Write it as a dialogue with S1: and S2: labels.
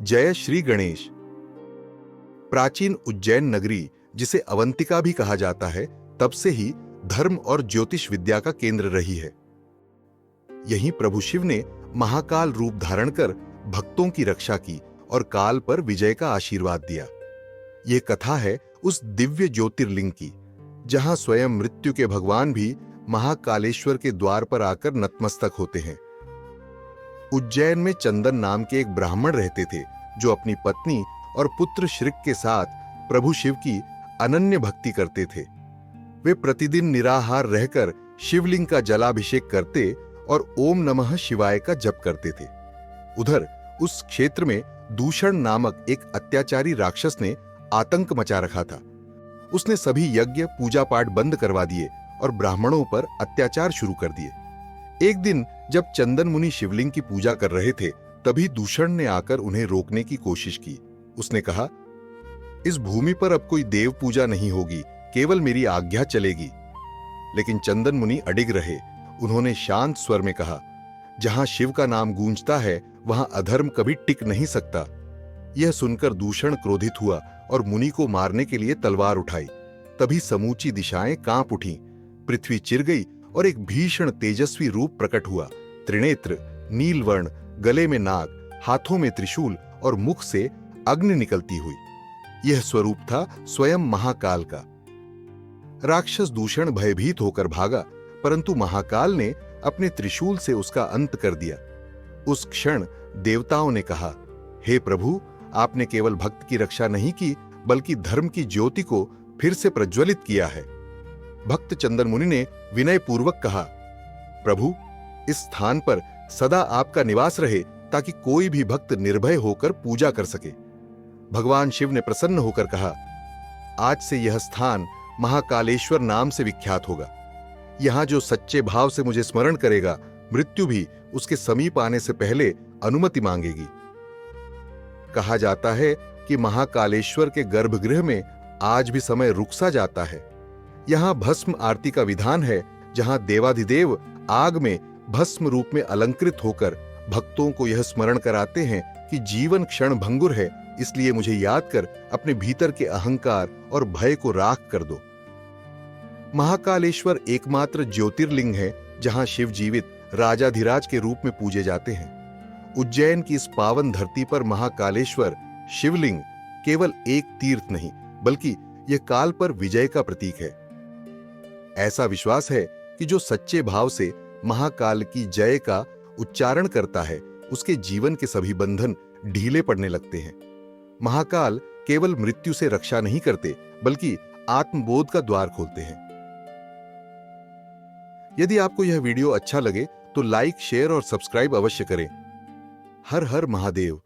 S1: जय श्री गणेश। प्राचीन उज्जैन नगरी, जिसे अवंतिका भी कहा जाता है, तब से ही धर्म और ज्योतिष विद्या का केंद्र रही है। यहीं प्रभु शिव ने महाकाल रूप धारण कर भक्तों की रक्षा की और काल पर विजय का आशीर्वाद दिया। यह कथा है उस दिव्य ज्योतिर्लिंग की, जहां स्वयं मृत्यु के भगवान भी महाकालेश्वर के द्वार पर आकर नतमस्तक होते हैं। उज्जैन में चंदन नाम के एक ब्राह्मण रहते थे, जो अपनी पत्नी और पुत्र श्रिक के साथ प्रभु शिव की अनन्य भक्ति करते थे। वे प्रतिदिन निराहार रहकर शिवलिंग का जलाभिषेक करते और ओम नमः शिवाय का जप करते थे। उधर उस क्षेत्र में दूषण नामक एक अत्याचारी राक्षस ने आतंक मचा रखा था। उसने सभी यज्ञ पूजा पाठ बंद करवा दिए और ब्राह्मणों पर अत्याचार शुरू कर दिए। एक दिन जब चंदन मुनि शिवलिंग की पूजा कर रहे थे, तभी दूषण ने आकर उन्हें रोकने की कोशिश की। उसने कहा, इस भूमि पर अब कोई देव पूजा नहीं होगी, केवल मेरी आज्ञा चलेगी। लेकिन चंदन मुनि अडिग रहे। उन्होंने शांत स्वर में कहा, जहां शिव का नाम गूंजता है, वहां अधर्म कभी टिक नहीं सकता। यह सुनकर दूषण क्रोधित हुआ और मुनि को मारने के लिए तलवार उठाई। तभी समूची दिशाएं कांप उठीं, पृथ्वी चिर गई और एक भीषण तेजस्वी रूप प्रकट हुआ। त्रिनेत्र, नीलवर्ण, गले में नाग, हाथों में त्रिशूल और मुख से अग्नि निकलती हुई। यह स्वरूप था स्वयं महाकाल का। राक्षस दूषण भयभीत होकर भागा, परंतु महाकाल ने अपने त्रिशूल से उसका अंत कर दिया। उस क्षण देवताओं ने कहा, हे प्रभु, आपने केवल भक्त की रक्षा नहीं की, बल्कि धर्म की ज्योति को फिर से प्रज्वलित किया है। भक्त चंदन मुनि ने विनय पूर्वक कहा, प्रभु, इस स्थान पर सदा आपका निवास रहे, ताकि कोई भी भक्त निर्भय होकर पूजा कर सके। भगवान शिव ने प्रसन्न होकर कहा, आज से यह स्थान महाकालेश्वर नाम से विख्यात होगा। यहां जो सच्चे भाव से मुझे स्मरण करेगा, मृत्यु भी उसके समीप आने से पहले अनुमति मांगेगी। कहा जाता है कि महाकालेश्वर के गर्भगृह में आज भी समय रुक सा जाता है। यहां भस्म आरती का विधान है, जहां देवाधिदेव आग में भस्म रूप में अलंकृत होकर भक्तों को यह स्मरण कराते हैं कि जीवन क्षण भंगुर है, इसलिए मुझे याद कर अपने भीतर के अहंकार और भय को राख कर दो। महाकालेश्वर एकमात्र ज्योतिर्लिंग है जहां शिव जीवित राजाधिराज के रूप में पूजे जाते हैं। उज्जैन की इस पावन धरती पर महाकालेश्वर शिवलिंग केवल एक तीर्थ नहीं, बल्कि यह काल पर विजय का प्रतीक है। ऐसा विश्वास है कि जो सच्चे भाव से महाकाल की जय का उच्चारण करता है, उसके जीवन के सभी बंधन ढीले पड़ने लगते हैं। महाकाल केवल मृत्यु से रक्षा नहीं करते, बल्कि आत्मबोध का द्वार खोलते हैं। यदि आपको यह वीडियो अच्छा लगे तो लाइक, शेयर और सब्सक्राइब अवश्य करें। हर हर महादेव।